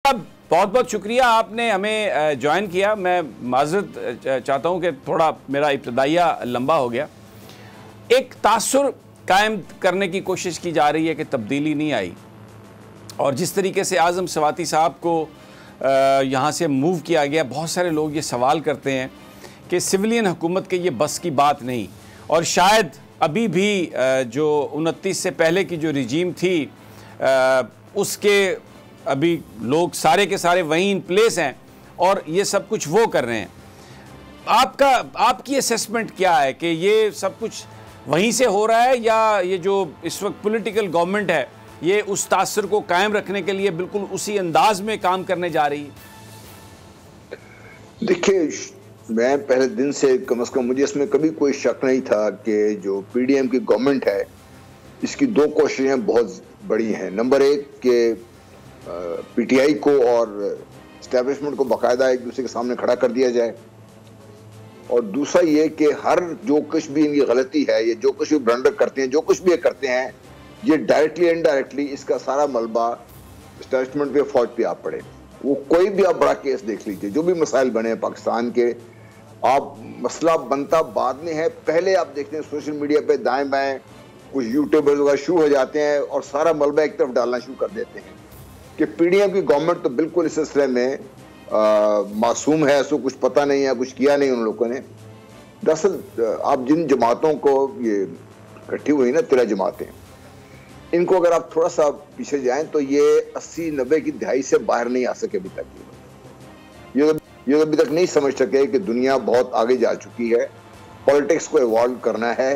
बहुत बहुत शुक्रिया आपने हमें ज्वाइन किया। मैं माजरत चाहता हूं कि थोड़ा मेरा इब्तदाइया लंबा हो गया। एक तासुर कायम करने की कोशिश की जा रही है कि तब्दीली नहीं आई, और जिस तरीके से आज़म स्वाति साहब को यहाँ से मूव किया गया, बहुत सारे लोग ये सवाल करते हैं कि सिविलियन हुकूमत के ये बस की बात नहीं, और शायद अभी भी जो 29 से पहले की जो रिजीम थी उसके अभी लोग सारे के सारे वहीं इन प्लेस हैं और ये सब कुछ वो कर रहे हैं। आपकी असेसमेंट क्या है कि ये सब कुछ वहीं से हो रहा है, या ये जो इस वक्त पॉलिटिकल गवर्नमेंट है ये उस तासुर को कायम रखने के लिए बिल्कुल उसी अंदाज में काम करने जा रही है? देखिए, मैं पहले दिन से कम मुझे इसमें कभी कोई शक नहीं था कि जो पीडीएम की गवर्नमेंट है इसकी दो कोशिशें बहुत बड़ी हैं। नंबर एक कि पीटीआई को और एस्टेब्लिशमेंट को बाकायदा एक दूसरे के सामने खड़ा कर दिया जाए, और दूसरा ये कि हर जो कुछ भी इनकी गलती है, ये जो कुछ भी ब्लंडर करते हैं, जो कुछ भी ये करते हैं, ये डायरेक्टली इनडायरेक्टली इसका सारा मलबा एस्टेब्लिशमेंट पे, फौज पे आप पड़े। वो कोई भी आप बड़ा केस देख लीजिए, जो भी मसाइल बने हैं पाकिस्तान के, आप मसला बनता बाद में है, पहले आप देखते हैं सोशल मीडिया पे दाएं बाएं कुछ यूट्यूबर्स वगैरह शुरू हो जाते हैं और सारा मलबा एक तरफ डालना शुरू कर देते हैं कि पीडीएम की गवर्नमेंट तो बिल्कुल इस सिलसिले में मासूम है, उसको कुछ पता नहीं है, कुछ किया नहीं उन लोगों ने। दरअसल आप जिन जमातों को ये इकट्ठी हुई ना, 13 जमातें, इनको अगर आप थोड़ा सा पीछे जाएं तो ये 80-90 की दहाई से बाहर नहीं आ सके अभी तक। ये अभी तक नहीं समझ सके कि दुनिया बहुत आगे जा चुकी है, पॉलिटिक्स को इवॉल्व करना है।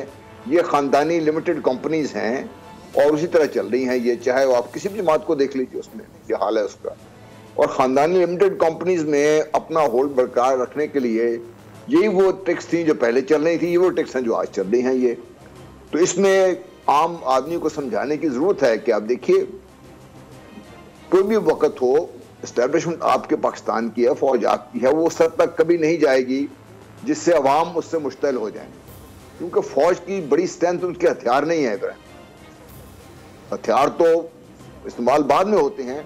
ये खानदानी लिमिटेड कंपनीज हैं और उसी तरह चल रही हैं ये, चाहे वो आप किसी भी जमात को देख लीजिए, उसमें ये हाल है उसका। और खानदानी लिमिटेड कंपनीज में अपना होल्ड बरकरार रखने के लिए यही वो ट्रिक्स थी जो पहले चल रही थी, ये वो ट्रिक्स हैं जो आज चल रही हैं ये। तो इसमें आम आदमी को समझाने की जरूरत है कि आप देखिए, कोई भी वक्त हो, एस्टेब्लिशमेंट आपके पाकिस्तान की है, फौज आपकी है, वो उस हद तक कभी नहीं जाएगी जिससे अवाम उससे मुश्तल हो जाए, क्योंकि फौज की बड़ी स्ट्रेंथ उनके हथियार नहीं है। हथियार तो इस्तेमाल बाद में होते हैं,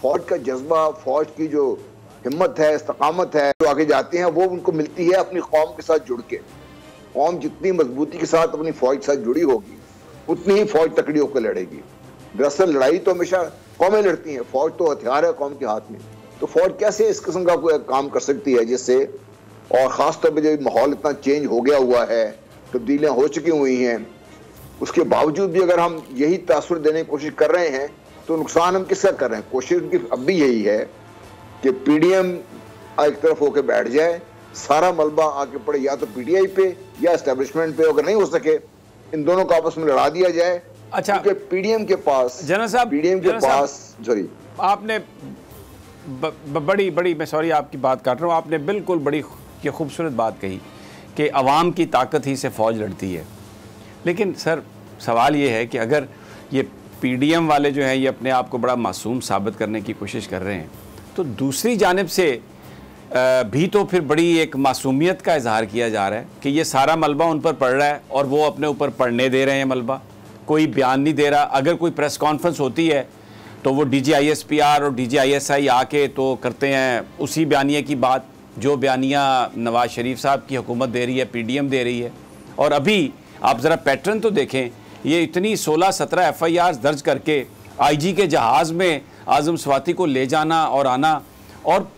फौज का जज्बा, फौज की जो हिम्मत है, इस्तकामत है, जो आगे जाते हैं, वो उनको मिलती है अपनी कौम के साथ जुड़ के। कौम जितनी मजबूती के साथ अपनी फौज के साथ जुड़ी होगी, उतनी ही फौज तकड़ी होकर लड़ेगी। दरअसल लड़ाई तो हमेशा कौमें लड़ती हैं, फौज तो हथियार है कौम के हाथ में। तो फौज कैसे इस किस्म का कोई काम कर सकती है जिससे, और ख़ासतौर पर जो माहौल इतना चेंज हो गया हुआ है, तब्दीलियाँ हो चुकी हुई हैं, उसके बावजूद भी अगर हम यही तासुर देने की कोशिश कर रहे हैं तो नुकसान हम किसका कर रहे हैं? कोशिश उनकी अब भी यही है कि पीडीएम एक तरफ होकर बैठ जाए, सारा मलबा आके पड़े या तो पीटीआई पे या एस्टेब्लिशमेंट पे। अगर नहीं हो सके, इन दोनों को आपस में लड़ा दिया जाए। अच्छा, क्योंकि पीडीएम के पास, जनरल साहब, पीडीएम के पास, सॉरी, आपने बड़ी मैं सॉरी आपकी बात काट रहा हूँ, आपने बिल्कुल बड़ी खूबसूरत बात कही कि अवाम की ताकत ही से फौज लड़ती है। लेकिन सर, सवाल ये है कि अगर ये पीडीएम वाले जो हैं ये अपने आप को बड़ा मासूम साबित करने की कोशिश कर रहे हैं, तो दूसरी जानिब से भी तो फिर बड़ी एक मासूमियत का इजहार किया जा रहा है कि ये सारा मलबा उन पर पड़ रहा है और वो अपने ऊपर पड़ने दे रहे हैं मलबा, कोई बयान नहीं दे रहा। अगर कोई प्रेस कॉन्फ्रेंस होती है तो वो DGISPR और DGISI आके तो करते हैं उसी बयानिए की बात, जो बयानिया नवाज शरीफ साहब की हुकूमत दे रही है, पीडीएम दे रही है। और अभी आप ज़रा पैटर्न तो देखें, ये इतनी 16-17 FIRs दर्ज करके IG के जहाज़ में आज़म स्वाति को ले जाना और आना, और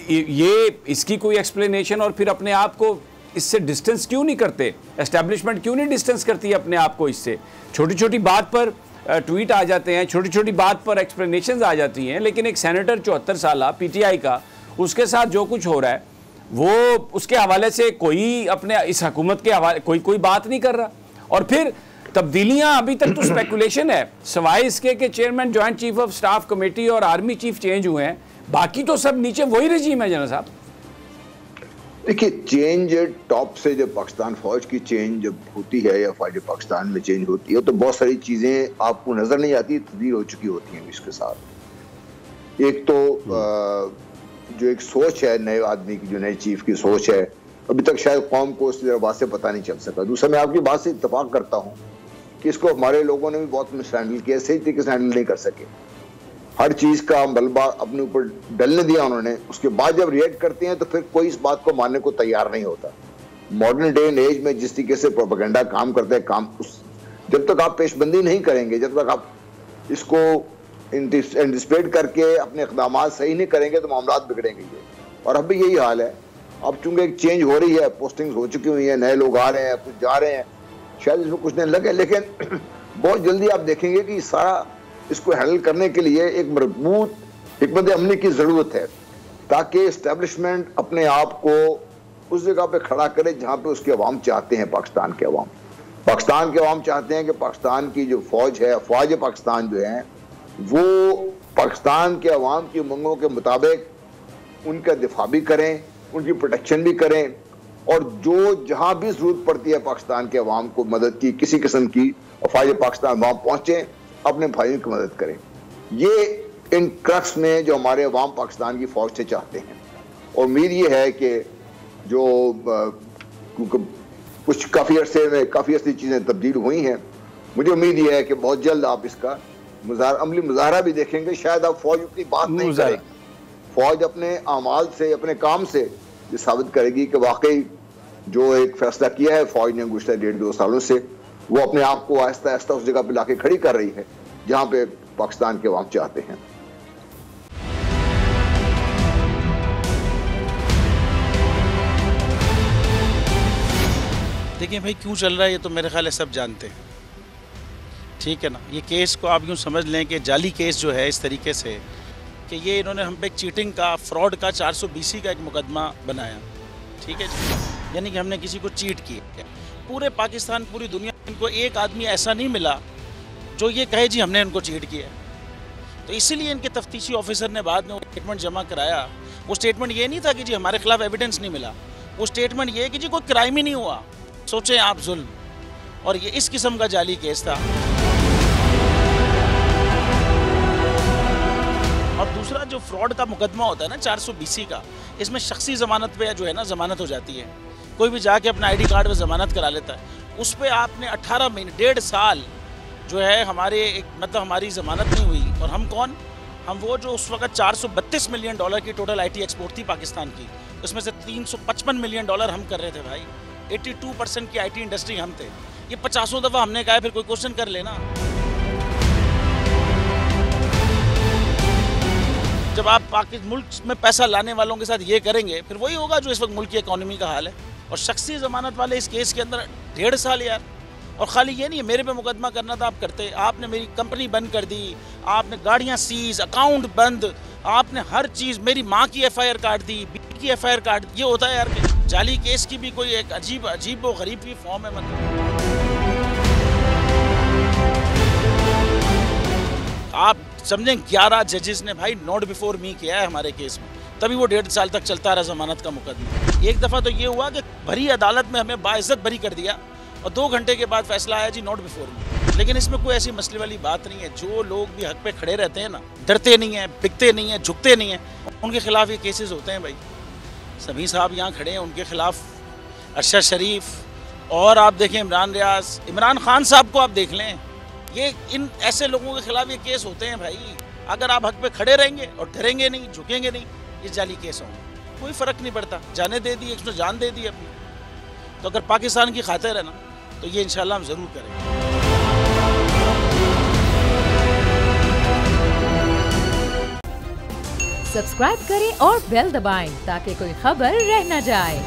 ये इसकी कोई एक्सप्लेनेशन, और फिर अपने आप को इससे डिस्टेंस क्यों नहीं करते? एस्टेब्लिशमेंट क्यों नहीं डिस्टेंस करती है अपने आप को इससे? छोटी छोटी बात पर ट्वीट आ जाते हैं, छोटी छोटी बात पर एक्सप्लेनेशंस आ जाती हैं, लेकिन एक सेनेटर 74 साल पीटीआई का, उसके साथ जो कुछ हो रहा है वो उसके हवाले से कोई अपने इस हुकूमत के हवाले कोई बात नहीं कर रहा। और फिर तब्दीलियां अभी तक तो स्पेकुलेशन है, सवाए इसके कि chairman joint chief of staff committee और आर्मी चीफ चेंज हुए हैं, बाकी तो सब नीचे वही रजीम है। जनरल साहब देखिए, चेंज टॉप से जब पाकिस्तान फौज की चेंज जब होती है या फौज पाकिस्तान में चेंज होती है तो बहुत सारी चीज़ें आपको नज़र नहीं आती, तब्दील हो चुकी होती हैं इसके साथ। एक तो जो एक सोच है नए आदमी की, जो नए चीफ की सोच है, अभी तक शायद कौम को उसकी बात से पता नहीं चल सका। दूसरा, मैं आपकी बात से इत्तेफाक करता हूँ कि इसको हमारे लोगों ने भी बहुत मिसहैंडल किया, सही तरीके से हैंडल नहीं कर सके। हर चीज का मलबा अपने ऊपर डलने दिया उन्होंने, उसके बाद जब रिएक्ट करते हैं तो फिर कोई इस बात को मानने को तैयार नहीं होता। मॉडर्न डे एंड एज में जिस तरीके से प्रोपेगेंडा काम करते हैं, जब तक आप पेशबंदी नहीं करेंगे, जब तक आप इसको एंटिसिपेट करके अपने इक़दाम सही नहीं करेंगे तो मामला बिगड़ेंगे ये। और अब भी यही हाल है। अब चूंकि एक चेंज हो रही है, पोस्टिंग्स हो चुकी हुई है, नए लोग आ रहे हैं, कुछ जा रहे हैं, शायद इसमें कुछ दिन लगे, लेकिन बहुत जल्दी आप देखेंगे कि सारा इसको हैंडल करने के लिए एक मजबूत हिकमत अमली की ज़रूरत है, ताकि इस्टेब्लिशमेंट अपने आप को उस जगह पे खड़ा करे जहाँ पे उसके अवाम चाहते हैं। पाकिस्तान के अवाम चाहते हैं कि पाकिस्तान की जो फौज है, अफवाज पाकिस्तान जो है, वो पाकिस्तान के अवाम की उमंगों के मुताबिक उनका दिफा भी करें, उनकी प्रोटेक्शन भी करें, और जो जहाँ भी ज़रूरत पड़ती है पाकिस्तान के अवाम को मदद की, किसी किस्म की, अफवाज पाकिस्तान वहाँ पहुँचें, अपने भाइयों की मदद करें। ये इन क्रक्स में जो हमारे अवाम पाकिस्तान की फौज से चाहते हैं। और उम्मीद ये है कि जो कुछ काफ़ी अर्से चीज़ें तब्दील हुई हैं, मुझे उम्मीद ये है कि बहुत जल्द आप इसका अमली मुजाहरा भी देखेंगे। शायद आप फौज अपनी बात नहीं करेगी, फौज अपने अमाल से, अपने काम से ये साबित करेगी कि वाकई जो एक फैसला किया है फौज ने गुज़श्ता 1.5-2 सालों से, वो अपने आप को आहिस्ता आहिस्ता उस जगह पे लाके खड़ी कर रही है जहां पे पाकिस्तान के अवाम चाहते हैं। देखिए भाई, क्यों चल रहा है ये तो मेरे ख्याल है सब जानते हैं, ठीक है ना। ये केस को आप यूँ समझ लें कि जाली केस जो है इस तरीके से कि ये इन्होंने हम पे चीटिंग का, फ्रॉड का 420 का एक मुकदमा बनाया, ठीक है जी। यानी कि हमने किसी को चीट किया। पूरे पाकिस्तान, पूरी दुनिया, इनको एक आदमी ऐसा नहीं मिला जो ये कहे जी हमने इनको चीट किया। तो इसीलिए इनके तफ्तीशी ऑफिसर ने बाद में वो स्टेटमेंट जमा कराया। वो स्टेटमेंट ये नहीं था कि जी हमारे खिलाफ एविडेंस नहीं मिला, वो स्टेटमेंट ये कि जी कोई क्राइम ही नहीं हुआ, सोचें आप, जुल्म। और ये इस किस्म का जाली केस था। और दूसरा जो फ्रॉड का मुकदमा होता है ना 420 का, इसमें शख्सी ज़मानत पे जो है ना ज़मानत हो जाती है। कोई भी जाके अपना ID कार्ड पे ज़मानत करा लेता है, उस पर आपने 18 महीने 1.5 साल जो है हमारी ज़मानत नहीं हुई। और हम कौन? हम वो जो उस वक्त $432 मिलियन की टोटल IT एक्सपोर्ट थी पाकिस्तान की, उसमें से $355 मिलियन हम कर रहे थे भाई। 82% की IT इंडस्ट्री हम थे। ये 50 दफ़ा हमने कहा, फिर कोई क्वेश्चन कर लेना। जब आप मुल्क में पैसा लाने वालों के साथ ये करेंगे, फिर वही होगा जो इस वक्त मुल्क की इकॉनमी का हाल है। और शख्सी ज़मानत वाले इस केस के अंदर 1.5 साल यार। और ख़ाली ये नहीं है, मेरे पे मुकदमा करना था, आप करते। आपने मेरी कंपनी बंद कर दी, आपने गाड़ियाँ सीज, अकाउंट बंद, आपने हर चीज़, मेरी माँ की FIR काट दी, बीवी की FIR काट दी। ये होता है यार कि जाली केस की भी कोई एक अजीब व गरीब की फॉर्म है। मतलब आप समझें 11 जजेस ने भाई नोट बिफोर मी किया है हमारे केस में, तभी वो 1.5 साल तक चलता रहा ज़मानत का मुकदमा। एक दफ़ा तो ये हुआ कि भरी अदालत में हमें बाइज्जत बरी कर दिया और 2 घंटे के बाद फैसला आया जी नोट बिफोर मी। लेकिन इसमें कोई ऐसी मसले वाली बात नहीं है। जो लोग भी हक पे खड़े रहते हैं ना, डरते नहीं हैं, बिकते नहीं हैं, झुकते नहीं हैं, उनके खिलाफ ये केसेस होते हैं भाई। सभी साहब यहाँ खड़े हैं, उनके खिलाफ अरशद शरीफ और आप देखें इमरान रियाज, इमरान खान साहब को आप देख लें, ये इन ऐसे लोगों के खिलाफ ये केस होते हैं भाई। अगर आप हक पे खड़े रहेंगे और डरेंगे नहीं, झुकेंगे नहीं, ये जाली केस होंगे, कोई फ़र्क नहीं पड़ता। जाने दे दी, उसने जान दे दी अपनी। तो अगर पाकिस्तान की खातिर है ना, तो ये इंशाल्लाह हम ज़रूर करेंगे। सब्सक्राइब करें और बेल दबाएं ताकि कोई खबर रह न जाए।